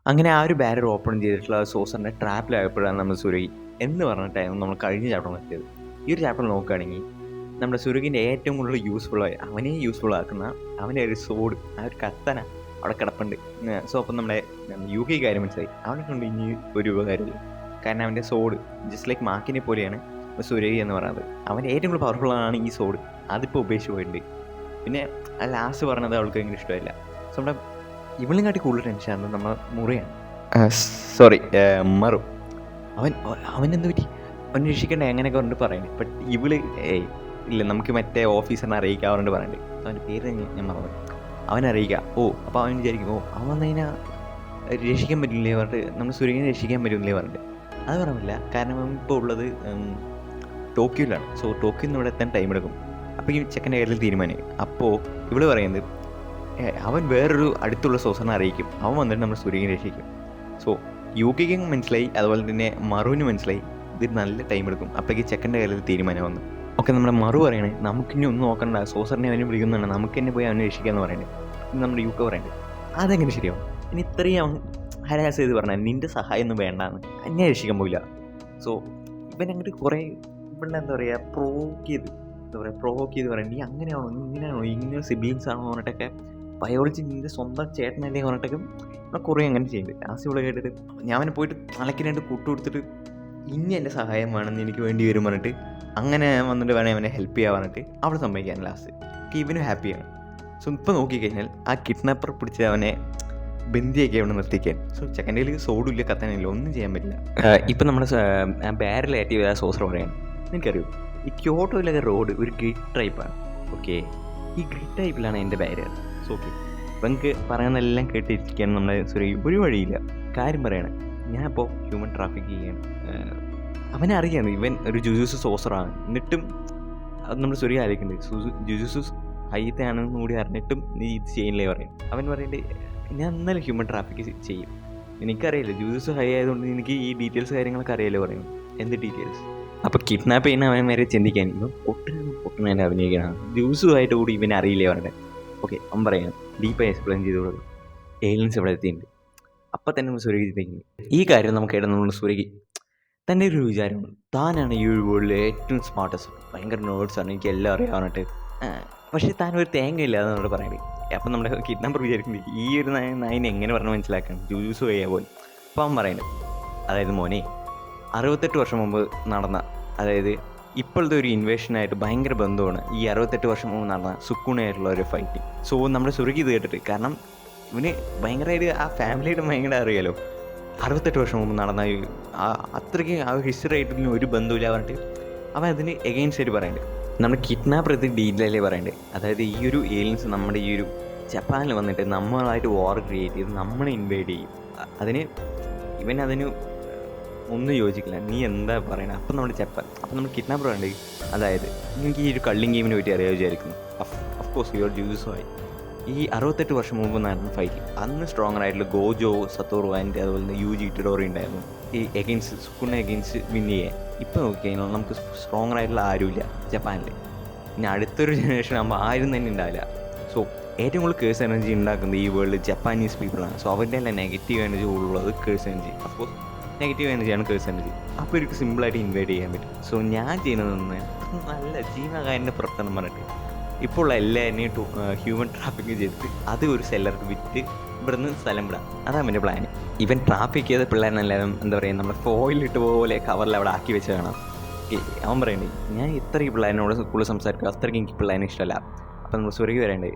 അങ്ങനെ ആ ഒരു ബാരർ ഓപ്പൺ ചെയ്തിട്ടുള്ള സോസറിൻ്റെ ട്രാപ്പിലായപ്പോഴാണ് നമ്മൾ സുരകി എന്ന് പറഞ്ഞ ടൈം നമ്മൾ കഴിഞ്ഞ ചാപ്റ്റർ നിർത്തിയത്. ഈ ഒരു ചാപ്റ്റർ നോക്കുകയാണെങ്കിൽ നമ്മുടെ സുരകിൻ്റെ ഏറ്റവും കൂടുതൽ യൂസ്ഫുള്ളായി അവനെ യൂസ്ഫുൾ ആക്കുന്ന അവൻ്റെ ഒരു സോഡ്, ആ ഒരു കത്തന അവിടെ കിടപ്പുണ്ട്. സോ അപ്പം നമ്മുടെ യു കെ കാര്യം മനസ്സിലായി, അവനെ കൊണ്ട് ഇനി ഒരു ഉപകാരമില്ല. കാരണം അവൻ്റെ സോഡ് ജസ്റ്റ് ലൈക്ക് മാക്കിനെ പോലെയാണ് സുരകി എന്ന് പറയുന്നത്. അവൻ്റെ ഏറ്റവും കൂടുതൽ പവർഫുള്ളാണ് ഈ സോഡ്. അതിപ്പോൾ ഉപേക്ഷിച്ച് പോയിട്ടുണ്ട്. പിന്നെ ലാസ്റ്റ് പറഞ്ഞത് അവൾക്ക് ഭയങ്കര ഇഷ്ടമില്ല. സോ നമ്മുടെ ഇവളും കാട്ടി കൂടുതൽ ടെൻഷനാണ് നമ്മൾ മുറിയാണ്, സോറി മറു. അവനെന്ത് പറ്റി, അവൻ രക്ഷിക്കണ്ടേ അങ്ങനെയൊക്കെ പറഞ്ഞിട്ട് പറയുന്നത്. ബട്ട് ഇവള് ഇല്ല, നമുക്ക് മറ്റേ ഓഫീസറിനെ അറിയിക്കാൻ പറഞ്ഞിട്ട് പറയുന്നുണ്ട്. അവൻ്റെ പേര് ഞാൻ മറന്നു. അവനെ അറിയിക്കാം. അപ്പോൾ അവൻ വിചാരിക്കും അവൻ വന്നു കഴിഞ്ഞാൽ രക്ഷിക്കാൻ പറ്റില്ലേ പറഞ്ഞിട്ട്, നമ്മൾ സുരേഷിനെ രക്ഷിക്കാൻ പറ്റില്ലേ പറഞ്ഞിട്ട്. അത് പറഞ്ഞില്ല, കാരണം അവൻ ഇപ്പോൾ ഉള്ളത് ടോക്കിയോയിലാണ്. സോ ടോക്കിയിൽ നിന്ന് ഇവിടെ എത്താൻ ടൈം എടുക്കും. അപ്പോൾ ഈ ചെക്കൻ്റെ കാര്യത്തിൽ തീരുമാനം. അപ്പോൾ ഇവള് പറയുന്നത് അവൻ വേറൊരു അടുത്തുള്ള സോസറിനെ അറിയിക്കും, അവൻ വന്നിട്ട് നമ്മൾ സുരേഷിനെ രക്ഷിക്കും. സോ യു കെക്കും മനസ്സിലായി, അതുപോലെ തന്നെ മറുവിന് മനസ്സിലായി ഇത് നല്ല ടൈം എടുക്കും. അപ്പോഴേക്ക് ചെക്കൻ്റെ കാര്യത്തിൽ തീരുമാനം വന്നു. ഓക്കെ, നമ്മുടെ മറു പറയണേ നമുക്കിനി ഒന്നും നോക്കണ്ട, സോസറിനെ അവനെ വിളിക്കുന്നുണ്ട്, നമുക്ക് തന്നെ പോയി അവനെ രക്ഷിക്കാമെന്ന് പറയണ്ടേ. നമ്മുടെ യു കെ പറയണ്ടേ അതെങ്ങനെ ശരിയാവും? ഇനി ഇത്രയും അവൻ ഹരാസ് ചെയ്ത് പറഞ്ഞാൽ നിൻ്റെ സഹായം ഒന്നും വേണ്ടാന്ന്, എന്നെ രക്ഷിക്കാൻ പോയില്ല. സോ ഇവൻ അങ്ങോട്ട് കുറേ ഇവിടെ എന്താ പറയുക പ്രൊവോക്ക് ചെയ്ത് പറയണ്ട, നീ അങ്ങനെയാണോ, നീ ഇങ്ങനെയാണോ, ഇങ്ങനെ സിബ്ലിങ്സ് ആണോ പറഞ്ഞിട്ടൊക്കെ, ബയോളജി നിൻ്റെ സ്വന്തം ചേട്ടനല്ലേ പറഞ്ഞിട്ടൊക്കെ കുറേ അങ്ങനെ ചെയ്യുന്നുണ്ട്. ലാസ്റ്റ് ഇവിടെ കേട്ടിട്ട് ഞാൻ അവനെ പോയിട്ട് തലക്കിനായിട്ട് കൂട്ടു കൊടുത്തിട്ട് ഇനി എൻ്റെ സഹായം വേണമെന്ന് എനിക്ക് വേണ്ടി വരും പറഞ്ഞിട്ട് അങ്ങനെ വന്നിട്ട് വേണേൽ അവനെ ഹെൽപ്പ് ചെയ്യാൻ പറഞ്ഞിട്ട് അവൾ സമ്മതിക്കാൻ ലാസ്റ്റ് ഇവനും ഹാപ്പിയാണ്. സോ ഇപ്പോൾ നോക്കിക്കഴിഞ്ഞാൽ ആ കിഡ്നാപ്പർ പിടിച്ച് അവനെ ബന്ദിയൊക്കെ അവിടെ നിർത്തിക്കാൻ. സോ ചെക്കൻ്റെ കയ്യിൽ സോഡില്ല, കത്താനില്ല, ഒന്നും ചെയ്യാൻ പറ്റില്ല. ഇപ്പം നമ്മുടെ ബാരലായിട്ട് ആ സോസർ പറയാണ്, എനിക്കറിയൂ ഈ ക്യോട്ടോയിലൊക്കെ റോഡ് ഒരു ഗ്രിഡ് ടൈപ്പാണ്. ഓക്കെ, ഈ ഗ്രിഡ് ടൈപ്പിലാണ് എൻ്റെ ബാരിയർ. സോ ഓക്കെ, അപ്പം എനിക്ക് പറയുന്നതെല്ലാം കേട്ടിരിക്കാൻ നമ്മുടെ ഒരു വഴിയില്ല. കാര്യം പറയണേ, ഞാൻ ഇപ്പോൾ ഹ്യൂമൻ ട്രാഫിക് ചെയ്യാണ്. അവനെ അറിയാണ് ഇവൻ ഒരു ജുജുസു സോസറാണ്. എന്നിട്ടും അത് നമ്മുടെ സുരി ആലോചിക്കുന്നുണ്ട്, ജുജുസു ഹൈത്താണെന്ന് കൂടി അറിഞ്ഞിട്ടും നീ ഇത് ചെയ്യില്ലേ പറയും. അവൻ പറയുന്നത് ഞാൻ എന്നാലും ഹ്യൂമൻ ട്രാഫിക് ചെയ്യും. എനിക്കറിയില്ല, ജുജുസു ഹൈ ആയതുകൊണ്ട് എനിക്ക് ഈ ഡീറ്റെയിൽസ് കാര്യങ്ങളൊക്കെ അറിയാലോ പറയും. എന്ത് ഡീറ്റെയിൽസ്? അപ്പോൾ കിഡ്നാപ്പ് ചെയ്യുന്ന അവൻ വരെ ചിന്തിക്കാൻ ഇവൻ പൊട്ടനെ അഭിനയിക്കണം, ജൂസുമായിട്ട് കൂടി ഇവനെ അറിയില്ലേ പറഞ്ഞത്. ഓക്കെ, അവൻ പറയാം ഡീപ്പായി എക്സ്പ്ലെയിൻ ചെയ്തോളൂ, ഏലിയൻസ് ഇവിടെ എത്തിയിട്ടുണ്ട്. അപ്പം തന്നെ നമ്മൾ സുരകി ചിന്തിക്കുന്നത് ഈ കാര്യം നമുക്ക് ഇടുന്നുണ്ട്. സുരകി തൻ്റെ ഒരു വിചാരമാണ്, താനാണ് ഈ ഒരു വേൾഡിലെ ഏറ്റവും സ്മാർട്ടസ്റ്റ്, ഭയങ്കര നോട്ട്സാണ്, എനിക്ക് എല്ലാം അറിയാൻ പറഞ്ഞിട്ട്. പക്ഷേ താൻ ഒരു തേങ്ങയില്ല എന്നോട് പറയുന്നത്. അപ്പം നമ്മുടെ കിഡ്നാപ്പർ വിചാരിക്കുന്നത് ഈ ഒരു നായിനെ എങ്ങനെ പറഞ്ഞ് മനസ്സിലാക്കണം, ജൂസ് കഴിയാൻ പോലും. അപ്പം അവൻ പറയുന്നത്, അതായത് മോനെ 68 വർഷം മുമ്പ് നടന്ന, അതായത് ഇപ്പോഴത്തെ ഒരു ഇൻവേഷനായിട്ട് ഭയങ്കര ബന്ധമാണ് ഈ 68 വർഷം മുമ്പ് നടന്ന സുക്കൂണായിട്ടുള്ള ഒരു ഫൈറ്റിങ്. സോ നമ്മുടെ സുരകി ഇത് കേട്ടിട്ട്, കാരണം ഇവന് ഭയങ്കരമായിട്ട് ആ ഫാമിലിയായിട്ട് ഭയങ്കര അറിയാലോ, 68 വർഷം മുമ്പ് നടന്ന അത്രയ്ക്ക് ആ ഹിസ്റ്ററി ആയിട്ട് ഒരു ബന്ധമില്ല പറഞ്ഞിട്ട് അവൻ അതിന് എഗെയിൻസ്റ്റ് ആയിട്ട് പറയുന്നുണ്ട്. നമ്മുടെ കിഡ്നാപ്പർ ഇത് ഡീറ്റെയിലേ പറയുന്നുണ്ട്. അതായത് ഈ ഒരു ഏലിയൻസ് നമ്മുടെ ഈ ഒരു ജപ്പാനിൽ വന്നിട്ട് നമ്മളായിട്ട് വാർ ക്രിയേറ്റ് ചെയ്ത് നമ്മളെ ഇൻവൈഡ് ചെയ്യും. അതിന് ഒന്നും യോജിക്കില്ല, നീ എന്താ പറയണത്? അപ്പം നമ്മൾ ജപ്പാൻ, അപ്പം നമ്മൾ കിഡ്നാപ്പർ ഉണ്ട്. അതായത് എനിക്ക് ഈ ഒരു കള്ളിങ് ഗെയിമിനെ പറ്റി അറിയാൻ വിചാരിക്കുന്നു. ഓഫ്കോഴ്സ് യുവർ ജൂസുമായി ഈ 68 വർഷം മുമ്പ് നടന്ന ഫൈറ്റ്, അന്ന് സ്ട്രോങ്ങർ ആയിട്ടുള്ള ഗോജോ, സത്തോറോ ആൻഡ് അതുപോലെ തന്നെ യൂജി ഇറ്റഡോറി ഉണ്ടായിരുന്നു ഈ എഗെയിൻസ്റ്റ് സുക്കുണ്ണ എഗെയിൻസ്റ്റ് വിൻ ചെയ്യാൻ. ഇപ്പോൾ നോക്കിക്കഴിഞ്ഞാൽ നമുക്ക് സ്ട്രോങ്ങർ ആയിട്ടുള്ള ആരുമില്ല ജപ്പാനിൽ. ഇനി അടുത്തൊരു ജനറേഷൻ ആകുമ്പോൾ ആരും തന്നെ ഉണ്ടാവില്ല. സോ ഏറ്റവും കൂടുതൽ കേഴ്സ് എനർജി ഉണ്ടാക്കുന്നത് ഈ വേൾഡിൽ ജപ്പാനീസ് പീപ്പിളാണ്. സോ അവരുടെ എല്ലാം നെഗറ്റീവ് എനർജി ഉള്ളത് കേഴ്സ് എനർജി. അഫ്കോഴ്സ് നെഗറ്റീവ് എനർജിയാണ് കേഴ്സ് എനർജി. അപ്പോൾ ഇവർക്ക് സിമ്പിളായിട്ട് ഇൻവൈഡ് ചെയ്യാൻ പറ്റും. സോ ഞാൻ ചെയ്യുന്നതെന്ന് നല്ല ജീവകാരൻ്റെ പ്രവർത്തനം പറഞ്ഞിട്ട് ഇപ്പോൾ ഉള്ള എല്ലാവരെയും ഹ്യൂമൻ ട്രാഫിക് ചെയ്തിട്ട് അത് ഒരു സെല്ലർക്ക് വിറ്റ് ഇവിടുന്ന് സ്ഥലം വിടാം. അതാണ് എൻ്റെ പ്ലാൻ. ഇവൻ ട്രാഫിക് ചെയ്ത പിള്ളേരെന്നെല്ലാവരും എന്താ പറയുക, നമ്മുടെ ഫോയിലിട്ട് പോലെ കവറിൽ അവിടെ ആക്കി വെച്ച് കാണാം. അവൻ പറയണ്ടേ, ഞാൻ ഇത്ര ഈ പിള്ളേരിനോട് സ്കൂളിൽ സംസാരിക്കുക, അത്രയ്ക്ക് എനിക്ക് പിള്ളേരെ ഇഷ്ടമല്ല. അപ്പം നമ്മൾ സുരകി പറയണ്ടേ,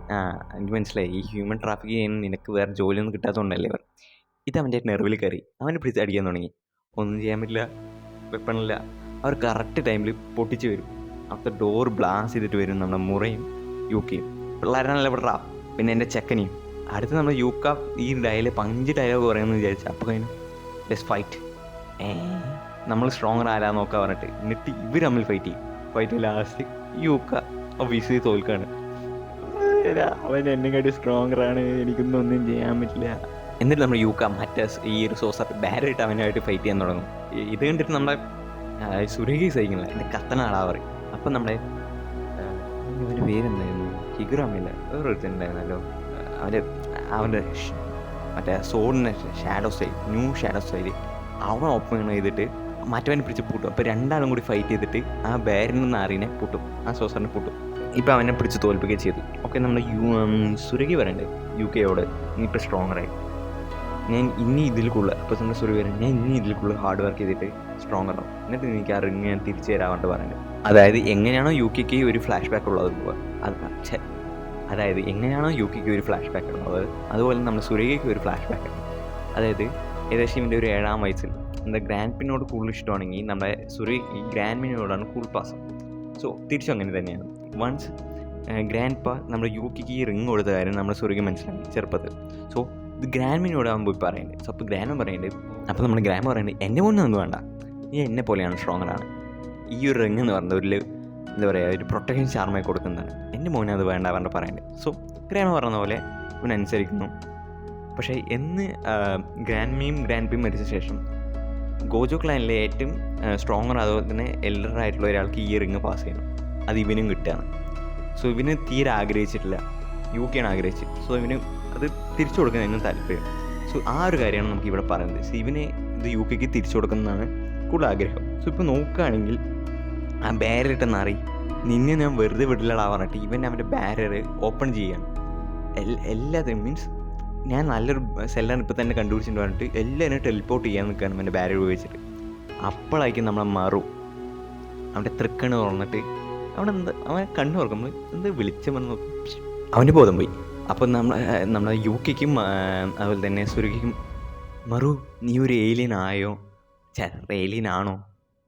എനിക്ക് മനസ്സിലായി, ഈ ഹ്യൂമൻ ട്രാഫിക് ചെയ്യുന്ന നിനക്ക് വേറെ ജോലിയൊന്നും കിട്ടാത്തതുകൊണ്ടല്ലേ അവർ. ഇത് അവൻ്റെ നെർവിൽ കയറി അവനെ പിടിച്ച് അടിക്കാൻ തുടങ്ങി. ഒന്നും ചെയ്യാൻ പറ്റില്ല, വെപ്പണില്ല. അവർ കറക്റ്റ് ടൈമിൽ പൊട്ടിച്ച് വരും. അവിടുത്തെ ഡോർ ബ്ലാസ്റ്റ് ചെയ്തിട്ട് വരും നമ്മുടെ മുറയും യൂക്കയും. പിള്ളേരാണല്ലോ വിടറാ, പിന്നെ എൻ്റെ ചെക്കനെയും. അടുത്ത് നമ്മൾ യൂക്ക ഈ ഡയലോഗ് 5 ഡയലോഗ് പറയുമെന്ന് വിചാരിച്ചു. അപ്പോൾ കഴിഞ്ഞു ലെറ്റ്സ് ഫൈറ്റ്, നമ്മൾ സ്ട്രോങ്ങർ ആരാ നോക്കാൻ പറഞ്ഞിട്ട്. എന്നിട്ട് ഇവർ തമ്മിൽ ഫൈറ്റ് ലാസ്റ്റ് യൂക്ക ഒബിയസ്ലി തോൽക്കാണ്. അവൻ എന്നെക്കാട്ടി സ്ട്രോങ്ങറാണ്, ഒന്നും ചെയ്യാൻ പറ്റില്ല. എന്നിട്ട് നമ്മുടെ യൂക്ക മറ്റേ ഈ ഒരു സോസർ ബാരയിട്ട് അവനായിട്ട് ഫൈറ്റ് ചെയ്യാൻ തുടങ്ങും. ഇത് കണ്ടിട്ട് നമ്മുടെ സുരകി സഹിക്കുന്നില്ല, എൻ്റെ കത്തനാളാ പറയും. അപ്പം നമ്മുടെ അവൻ്റെ പേരെന്തായിരുന്നു, ഹിഗുറാമില്ല, വേറൊരുത്തരുണ്ടായിരുന്നല്ലോ, അവൻ്റെ മറ്റേ സോഡിൻ്റെ shadow style, new shadow style, അവൻ ഓപ്പൺ ചെയ്തിട്ട് മറ്റവനെ പിടിച്ച് പൂട്ടും. അപ്പോൾ രണ്ടാളും കൂടി ഫൈറ്റ് ചെയ്തിട്ട് ആ ബാരിൽ നിന്ന് ആറിനെ പൂട്ടും, ആ സോസറിനെ പൂട്ടും. ഇപ്പോൾ അവനെ പിടിച്ച് തോൽപ്പിക്കുകയും ചെയ്തു. ഓക്കെ, നമ്മുടെ സുരകി പറയണ്ടേ UK ഇനിയിപ്പോൾ സ്ട്രോങ്ങറായി, ഞാൻ ഇനി ഇതിൽ കൂടുതൽ, ഇപ്പോൾ നമ്മുടെ സുരകി പറയും ഞാൻ ഇനി ഇതിൽ കൂടുതൽ ഹാർഡ് വർക്ക് ചെയ്തിട്ട് സ്ട്രോങ്ങർ ആവും, എന്നിട്ട് എനിക്ക് ആ റിങ് ഞാൻ തിരിച്ചു തരാമെന്ന് പറയുന്നത്. അതായത് എങ്ങനെയാണോ UK ഒരു ഫ്ലാഷ് ബാക്ക് ഉള്ളത് അതായത് എങ്ങനെയാണോ UK ഒരു ഫ്ലാഷ് ബാക്ക് ഉള്ളത്, അതുപോലെ നമ്മുടെ സുരകയ്ക്ക് ഒരു ഫ്ലാഷ് ബാക്ക് ഉണ്ട്. അതായത് ഏകദേശം ഇവൻ്റെ ഒരു 7ാം വയസ്സിൽ എന്താ ഗ്രാൻഡ് പിന്നോട് കൂടുതൽ ഇഷ്ടമാണെങ്കിൽ നമ്മുടെ സുരകയ്ക്ക് ഗ്രാൻഡ് പിന്നോടാണ് കൂടുതൽ പാസ്. സോ തിരിച്ചും അങ്ങനെ തന്നെയാണ്. വൺസ് ഗ്രാൻഡ് പാ നമ്മുടെ UK റിങ് കൊടുത്ത കാര്യം നമ്മുടെ സുരകി മനസ്സിലാക്കി ചെറുപ്പത്തിൽ. സോ ഇത് ഗ്രാൻഡ് മിനോടാകുമ്പോൾ പറയുന്നത്. സോ അപ്പോൾ ഗ്രാൻഡ് പറയുന്നത്, അപ്പോൾ നമ്മുടെ ഗ്രാൻഡ് പറയുന്നത് എൻ്റെ മുന്നേ ഒന്നും വേണ്ട, നീ എന്നെ പോലെയാണ് സ്ട്രോങ്ങറാണ്, ഈ ഒരു റിങ് എന്ന് പറയുന്നത് ഒരു എന്താ പറയുക ഒരു പ്രൊട്ടക്ഷൻ ചാർമായി കൊടുക്കുന്നതാണ്, എൻ്റെ മോനെ അത് വേണ്ട പറഞ്ഞിട്ട് പറയുന്നത്. സോ ഗ്രാൻഡ് പറയുന്ന പോലെ ഇവനനുസരിക്കുന്നു. പക്ഷേ ഗ്രാൻഡ് പിയും മരിച്ച ശേഷം ഗോജോ ക്ലാനിലെ ഏറ്റവും സ്ട്രോങ്ങർ അതുപോലെ തന്നെ എൽഡറായിട്ടുള്ള ഒരാൾക്ക് ഈ റിങ് പാസ് ചെയ്യണം, അത് ഇവനും കിട്ടുകയാണ്. സോ ഇവന് തീരെ ആഗ്രഹിച്ചിട്ടില്ല, UK ആഗ്രഹിച്ചത്. സോ ഇവന് അത് തിരിച്ചു കൊടുക്കുന്നതിനും താല്പര്യം. സോ ആ ഒരു കാര്യമാണ് നമുക്ക് ഇവിടെ പറയുന്നത്. സോ ഇവന് ഇത് UK തിരിച്ചു കൊടുക്കുന്നതാണ് കൂടുതൽ ആഗ്രഹം. സോ ഇപ്പോൾ നോക്കുകയാണെങ്കിൽ ആ ബാരിയറിട്ടെന്ന് അറിയും, നിന്നെ ഞാൻ വെറുതെ വിടില്ലടാ പറഞ്ഞിട്ട് ഇവൻ അവൻ്റെ ബാരിയർ ഓപ്പൺ ചെയ്യുകയാണ്. എല്ലാത്തിനും മീൻസ് ഞാൻ നല്ലൊരു സെല്ലർ ഇപ്പോൾ തന്നെ കണ്ടുപിടിച്ചിട്ട് പറഞ്ഞിട്ട് എല്ലാവരും ടെലിപ്പോർട്ട് ചെയ്യാൻ നിൽക്കുകയാണ് അവൻ്റെ ബാരിയർ ഉപയോഗിച്ചിട്ട്. അപ്പോഴായിരിക്കും നമ്മളെ മാറും അവൻ്റെ തൃക്കണ്ണ് തുറന്നിട്ട് അവൻ കണ്ണ് തുറക്കുമ്പോൾ എന്ത് വെളിച്ചം വന്ന് നോക്കും, അവൻ്റെ ബോധം പോയി. അപ്പോൾ നമ്മുടെ UK അതുപോലെ തന്നെ സുരകിക്കും മറു നീ ഒരു ഏലിയൻ ആയോ, ഏലിയൻ ആണോ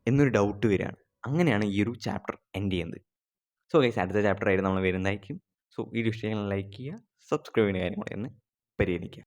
എന്നൊരു ഡൗട്ട് വരികയാണ്. അങ്ങനെയാണ് ഈ ഒരു ചാപ്റ്റർ എൻഡ് ചെയ്യുന്നത്. സോ ഗൈസ്, അടുത്ത ചാപ്റ്ററായിട്ട് നമ്മൾ വരുന്നതായിരിക്കും. സോ ഈ വിഷയങ്ങൾ ലൈക്ക് ചെയ്യുക, സബ്സ്ക്രൈബ് ചെയ്യുന്ന കാര്യം കൂടെ ഒന്ന് പരിഗണിക്കുക.